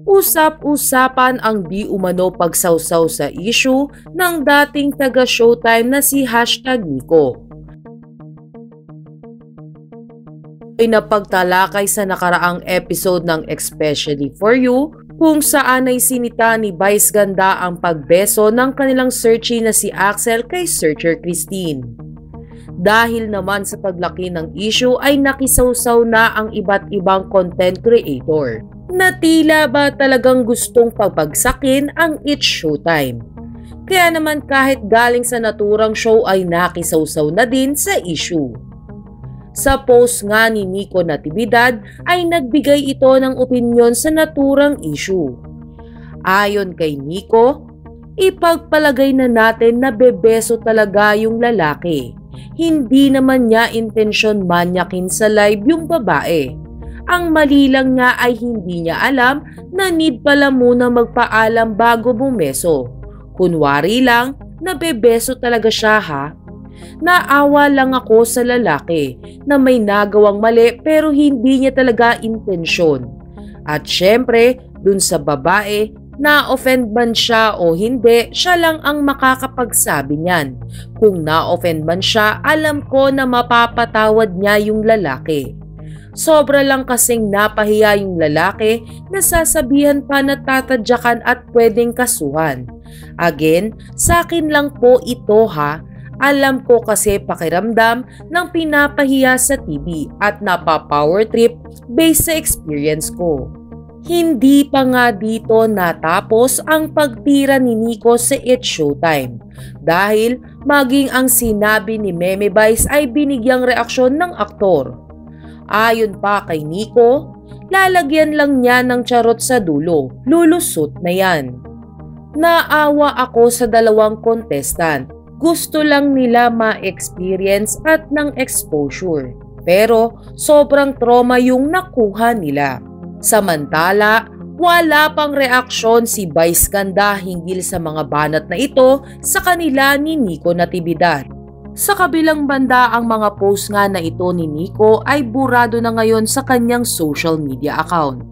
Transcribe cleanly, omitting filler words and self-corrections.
Usap-usapan ang di umano pagsawsaw sa issue ng dating taga-Showtime na si #Nico. Ay napagtalakay sa nakaraang episode ng Especially For You kung saan ay sinita ni Vice Ganda ang pagbeso ng kanilang searchy na si Axel kay Searcher Christine. Dahil naman sa paglaki ng issue ay nakisawsaw na ang iba't ibang content creator na tila ba talagang gustong pagbagsakin ang It's Showtime. Kaya naman kahit galing sa naturang show ay nakisawsaw na din sa issue. Sa post nga ni Nico Natividad ay nagbigay ito ng opinyon sa naturang issue. Ayon kay Nico, ipagpalagay na natin na bebeso talaga yung lalaki. Hindi naman niya intensyon manyakin sa live yung babae. Ang mali lang nga ay hindi niya alam na need pala muna magpaalam bago bumeso. Kunwari lang na bebeso talaga siya ha. Naawa lang ako sa lalaki na may nagawang mali pero hindi niya talaga intensyon. At syempre, dun sa babae, na-offend man siya o hindi, siya lang ang makakapagsabi niyan. Kung na-offend man siya, alam ko na mapapatawad niya yung lalaki. Sobra lang kasing napahiya yung lalaki na sasabihan pa na tatadyakan at pwedeng kasuhan. Again, sa akin lang po ito ha. Alam ko kasi pakiramdam ng pinapahiya sa TV at napapower trip based sa experience ko. Hindi pa nga dito natapos ang pagtira ni Nico sa It's Showtime dahil maging ang sinabi ni Meme Vice ay binigyang reaksyon ng aktor. Ayon pa kay Nico, lalagyan lang niya ng charot sa dulo, lulusot na yan. Naawa ako sa dalawang contestant. Gusto lang nila ma-experience at ng exposure. Pero sobrang trauma yung nakuha nila. Samantala, wala pang reaksyon si Vice Ganda hinggil sa mga banat na ito sa kanila ni Nico Natividad. Sa kabilang banda, ang mga post nga na ito ni Nico ay burado na ngayon sa kanyang social media account.